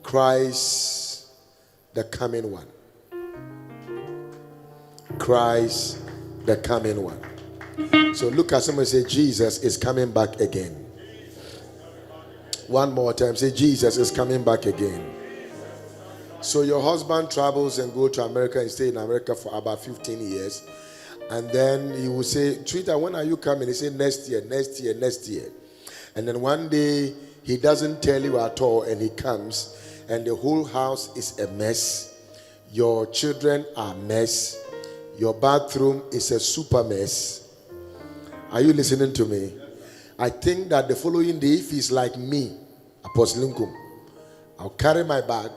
Christ, the coming one. Christ, the coming one. So look at someone and say, Jesus is coming back again. One more time, say, Jesus is coming back again. So your husband travels and go to America and stay in America for about 15 years. And then he will say, Twitter, when are you coming? He say, next year, next year, next year. And then one day, he doesn't tell you at all, and he comes, and the whole house is a mess. Your children are a mess. Your bathroom is a super mess. Are you listening to me? I think that the following day, if he's like me, Apostle Nkum, I'll carry my bag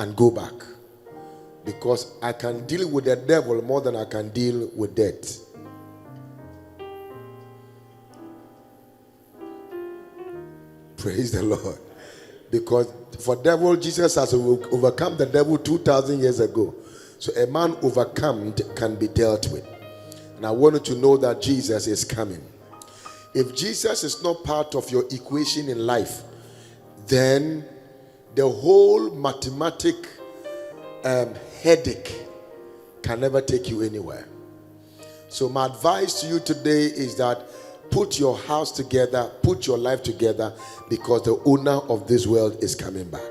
and go back. Because I can deal with the devil more than I can deal with death. Praise the Lord. Because for devil, Jesus has overcome the devil 2,000 years ago. So a man overcome can be dealt with. And I want you to know that Jesus is coming. If Jesus is not part of your equation in life, then the whole mathematic headache can never take you anywhere. So my advice to you today is that put your house together, put your life together, because the owner of this world is coming back.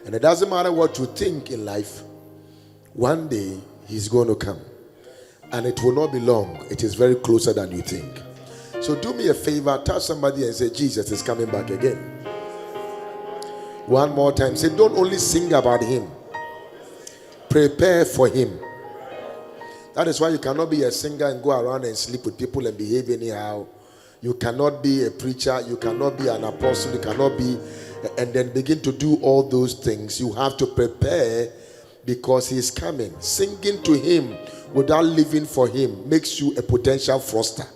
And it doesn't matter what you think in life, one day he's going to come. And it will not be long. It is very closer than you think. So do me a favor, touch somebody and say, Jesus is coming back again. One more time, say, don't only sing about him, prepare for him. That is why you cannot be a singer and go around and sleep with people and behave anyhow. You cannot be a preacher, you cannot be an apostle, you cannot be, and then begin to do all those things. You have to prepare because he is coming. Singing to him without living for him makes you a potential froster.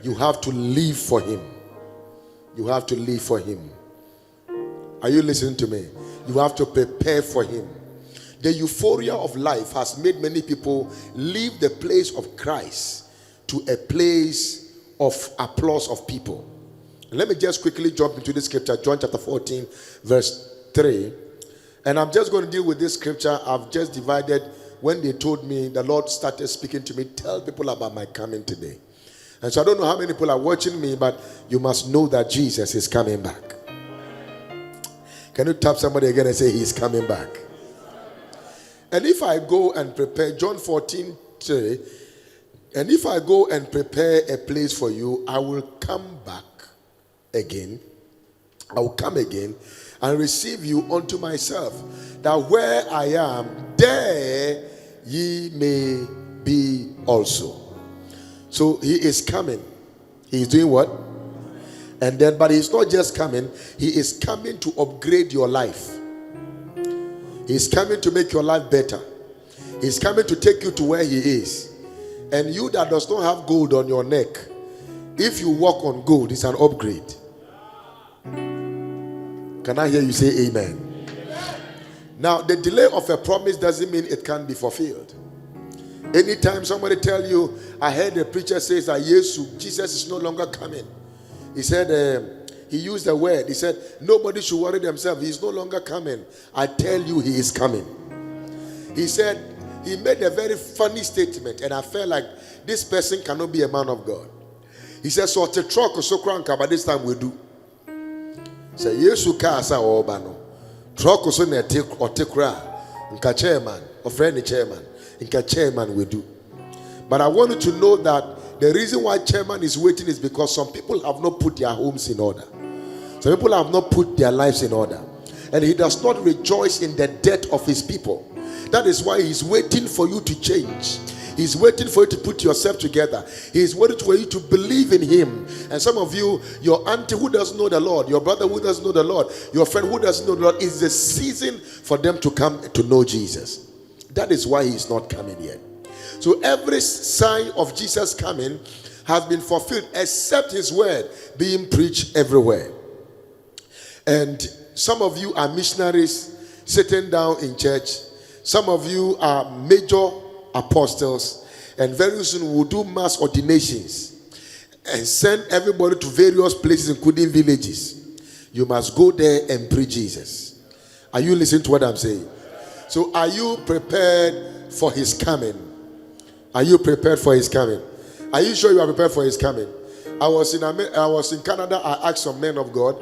You have to live for him. You have to live for him. Are you listening to me? You have to prepare for him. The euphoria of life has made many people leave the place of Christ to a place of applause of people. Let me just quickly jump into this scripture, John chapter 14, verse 3. And I'm just going to deal with this scripture. I've just divided. When they told me, the Lord started speaking to me, tell people about my coming today. And so I don't know how many people are watching me, but you must know that Jesus is coming back. Can you tap somebody again and say he's coming back? And if I go and prepare, John 14, 3, and if I go and prepare a place for you, I will come back again. I will come again and receive you unto myself, that where I am, there ye may be also. So he is coming. He is doing what? And then, but he's not just coming, he is coming to upgrade your life. He's coming to make your life better. He's coming to take you to where he is. And you that does not have gold on your neck, if you walk on gold, it's an upgrade. Can I hear you say amen? Now, the delay of a promise doesn't mean it can't be fulfilled. Anytime somebody tell you, I heard a preacher says that Jesus is no longer coming. He said, he used the word. He said, nobody should worry themselves. He is no longer coming. I tell you, he is coming. He said, he made a very funny statement, and I felt like this person cannot be a man of God. He said, so the truck or so crank, but this time we do. Say, Yesu kasa obano. Truck or so ne take or take ra. Nka chairman or friend chairman. Nka chairman we do. But I want you to know that the reason why chairman is waiting is because some people have not put their homes in order. Some people have not put their lives in order. And he does not rejoice in the death of his people. That is why he's waiting for you to change. He's waiting for you to put yourself together. He's waiting for you to believe in him. And some of you, your auntie who doesn't know the Lord, your brother who doesn't know the Lord, your friend who doesn't know the Lord, it's the season for them to come to know Jesus. That is why he's not coming yet. So every sign of Jesus coming has been fulfilled except his word being preached everywhere. And some of you are missionaries sitting down in church. Some of you are major apostles, and very soon we'll do mass ordinations and send everybody to various places, including villages. you must go there and preach Jesus. Are you listening to what I'm saying? So are you prepared for his coming? Are you prepared for his coming? Are you sure you are prepared for his coming? I was in Canada. I asked some men of God,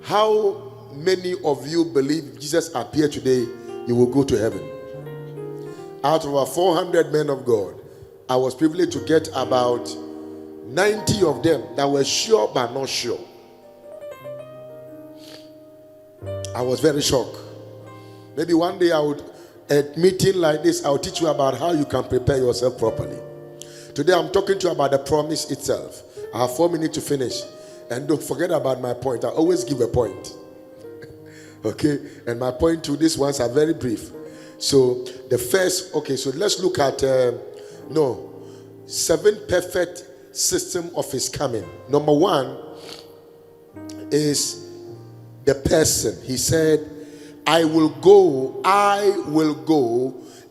how many of you believe if Jesus appeared today, you will go to heaven? Out of our 400 men of God, I was privileged to get about 90 of them that were sure but not sure. I was very shocked. Maybe one day at meeting like this, I'll teach you about how you can prepare yourself properly. Today I'm talking to you about the promise itself. I have 4 minutes to finish. And don't forget about my point. I always give a point. Okay? And my point to these ones are very brief. So the first, so let's look at, 7 perfect system of his coming. Number 1 is the person. He said, I will go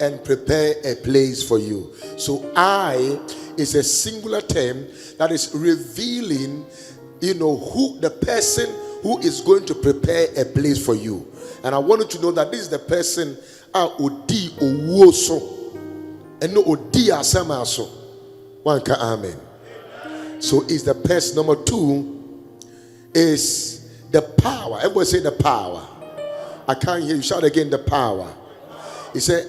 and prepare a place for you. So I is a singular term that is revealing, who the person who is going to prepare a place for you. And I want you to know that this is the person odi owoso and no odi asamaso. One ka amen. So is the person. Number 2 is the power. Everybody say the power. I can't hear you. Shout again, the power. He said,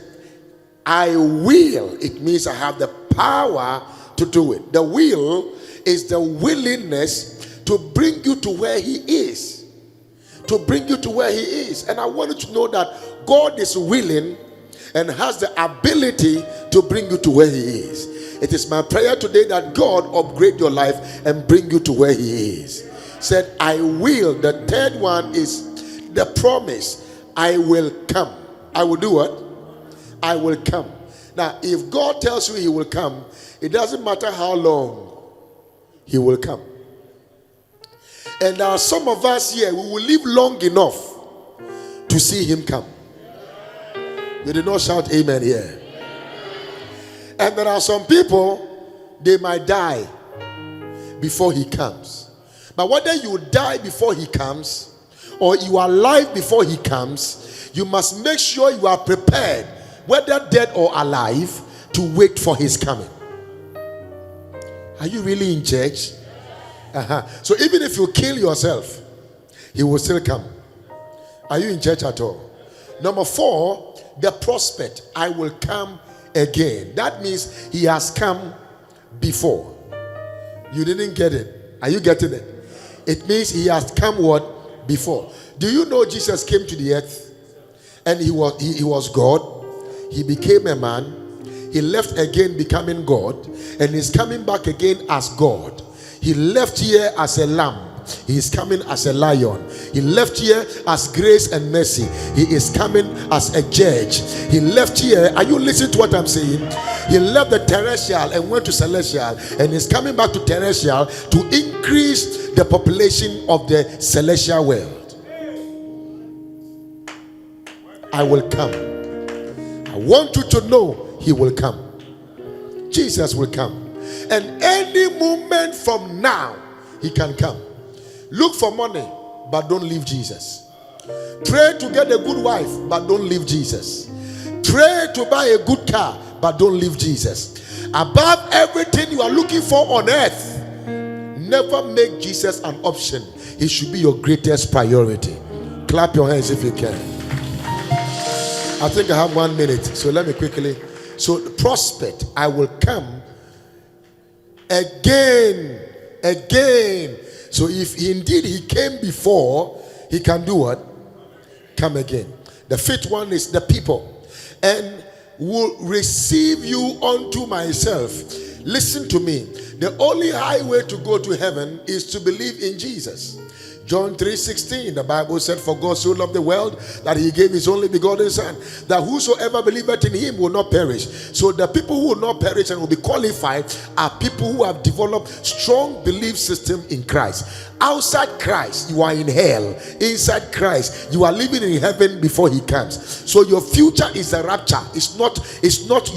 I will. It means I have the power to do it. The will is the willingness to bring you to where he is. To bring you to where he is. And I want you to know that God is willing and has the ability to bring you to where he is. It is my prayer today that God upgrade your life and bring you to where he is. Said, I will. The third one is the promise. I will come. I will do what? I will come. Now, if God tells you he will come, it doesn't matter how long, he will come. And there are some of us here, we will live long enough to see him come. You did not shout amen here. And there are some people, they might die before he comes. But whether you die before he comes or you are alive before he comes, you must make sure you are prepared, whether dead or alive, to wait for his coming. Are you really in church? So even if you kill yourself, he will still come. Are you in church at all? Number 4, the prospect. I will come again. That means he has come before. You didn't get it. Are you getting it? It means he has come what? Before. Do you know Jesus came to the earth and he was God? He became a man. He left again becoming God, and he's coming back again as God. He left here as a lamb. He is coming as a lion. He left here as grace and mercy. He is coming as a judge. He left here. Are you listening to what I'm saying? He left the terrestrial and went to celestial, and is coming back to terrestrial to increase the population of the celestial world. I will come. I want you to know he will come. Jesus will come. And any moment from now, he can come. Look for money, but don't leave Jesus. Pray to get a good wife, but don't leave Jesus. Pray to buy a good car, but don't leave Jesus. Above everything you are looking for on earth, never make Jesus an option. He should be your greatest priority. Clap your hands if you can. I think I have 1 minute, so let me quickly. So the prospect, I will come again. So if indeed he came before, he can do what? Come again. The 5th one is the people. And will receive you unto myself. Listen to me. The only highway to go to heaven is to believe in Jesus. John 3:16, the Bible said, for God so loved the world that he gave his only begotten son, that whosoever believeth in him will not perish. So the people who will not perish and will be qualified are people who have developed strong belief system in Christ. Outside Christ, you are in hell. Inside Christ, you are living in heaven before he comes. So your future is a rapture. It's not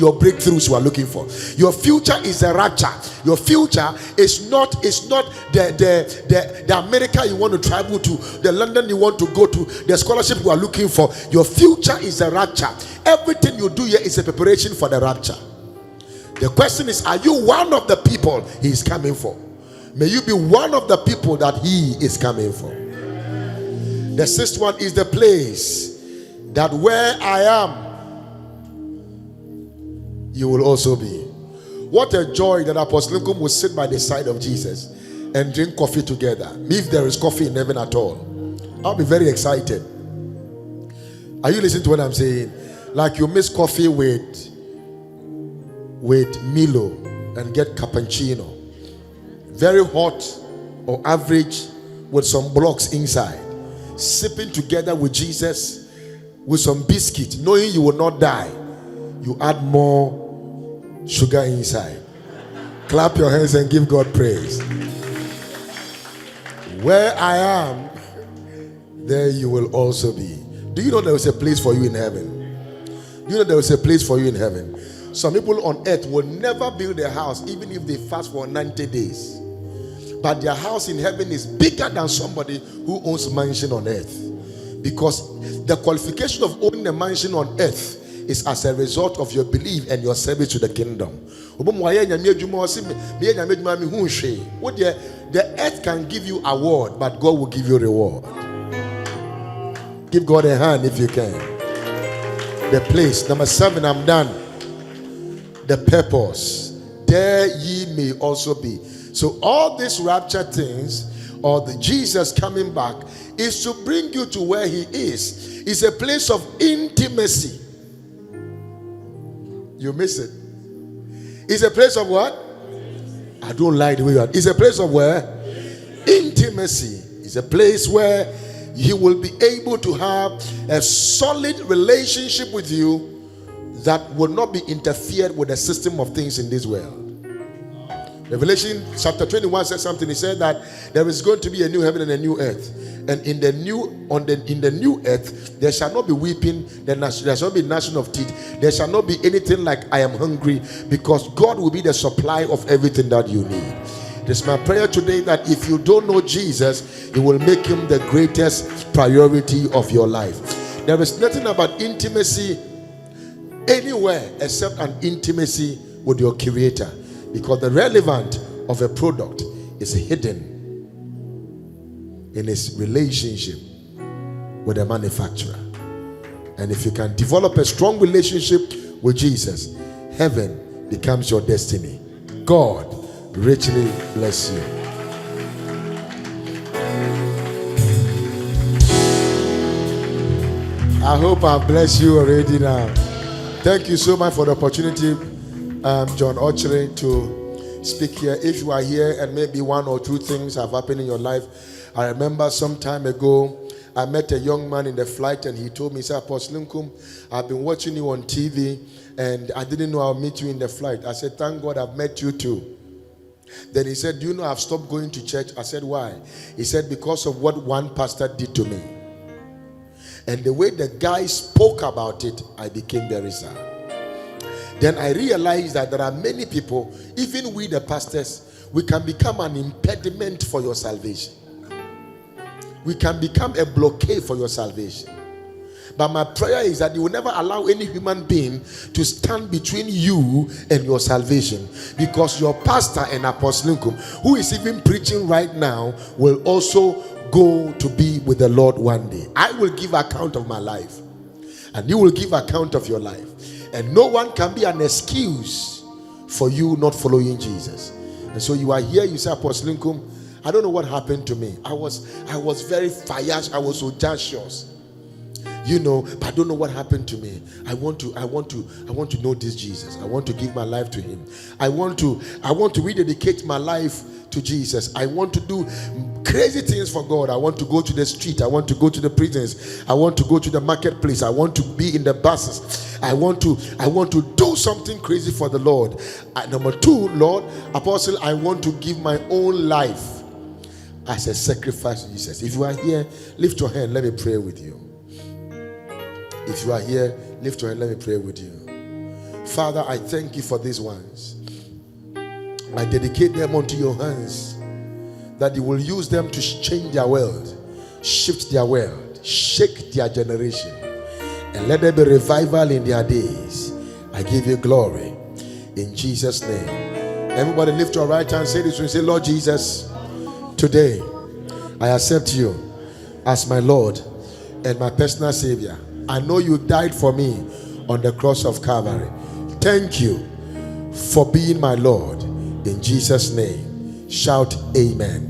your breakthroughs you are looking for. Your future is a rapture. Your future is not the America you want to travel to, the London you want to go to, the scholarship you are looking for. Your future is a rapture. Everything you do here is a preparation for the rapture. The question is, are you one of the people he is coming for? May you be one of the people that he is coming for. The sixth one is the place that where I am, you will also be. What a joy that Apostle Nkum will sit by the side of Jesus and drink coffee together. If there is coffee in heaven at all, I'll be very excited. Are you listening to what I'm saying? Like you miss coffee with Milo and get cappuccino. Very hot or average with some blocks inside. Sipping together with Jesus with some biscuit, knowing you will not die. You add more sugar inside. Clap your hands and give God praise. Where I am, there you will also be. Do you know there is a place for you in heaven? Do you know there is a place for you in heaven? Some people on earth will never build their house even if they fast for 90 days. But their house in heaven is bigger than somebody who owns a mansion on earth. Because the qualification of owning a mansion on earth is as a result of your belief and your service to the kingdom. The earth can give you award, but God will give you reward. Give God a hand if you can. The place. Number 7, I'm done. The purpose. There ye may also be. So all these rapture things, or the Jesus coming back, is to bring you to where he is. It's a place of intimacy. You miss it. It's a place of what? I don't like the way you are. It's a place of where? Intimacy. It's a place where he will be able to have a solid relationship with you that will not be interfered with the system of things in this world. Revelation chapter 21 says something. He said that there is going to be a new heaven and a new earth. And in the new earth, there shall not be weeping, there shall not be gnashing of teeth, there shall not be anything like I am hungry, because God will be the supply of everything that you need. It is my prayer today that if you don't know Jesus, you will make him the greatest priority of your life. There is nothing about intimacy anywhere except an intimacy with your creator. Because the relevance of a product is hidden in its relationship with the manufacturer. And if you can develop a strong relationship with Jesus, heaven becomes your destiny. God richly bless you. I hope I've blessed you already now. Thank you so much for the opportunity, John Ochre, to speak here. If you are here and maybe one or two things have happened in your life, I remember some time ago, I met a young man in the flight and he told me, he said, Apostle Nkum, I've been watching you on TV and I didn't know I'll meet you in the flight. I said, thank God I've met you too. Then he said, do you know I've stopped going to church? I said, why? He said, because of what one pastor did to me. And the way the guy spoke about it, I became very sad. Then I realized that there are many people, even we the pastors, we can become an impediment for your salvation. We can become a blockade for your salvation. But my prayer is that you will never allow any human being to stand between you and your salvation. Because your pastor and Apostle Nkum, who is even preaching right now, will also go to be with the Lord one day. I will give account of my life, and you will give account of your life. And no one can be an excuse for you not following Jesus. And so you are here, you say, Apostle Nkum, I don't know what happened to me. I was very fierce, I was audacious. But I don't know what happened to me. I want to know this Jesus. I want to give my life to him. I want to rededicate my life to Jesus. I want to do crazy things for God. I want to go to the street. I want to go to the prisons. I want to go to the marketplace. I want to be in the buses. I want to do something crazy for the Lord. Number 2, Lord, Apostle, I want to give my own life as a sacrifice to Jesus. If you are here, lift your hand. Let me pray with you. If you are here, lift your hand. Let me pray with you. Father, I thank you for these ones. I dedicate them unto your hands, that you will use them to change their world, shift their world, shake their generation, and let there be revival in their days. I give you glory in Jesus' name. Everybody lift your right hand, say this and say, Lord Jesus, today I accept you as my Lord and my personal Savior. I know you died for me on the cross of Calvary. Thank you for being my Lord. In Jesus' name, shout amen.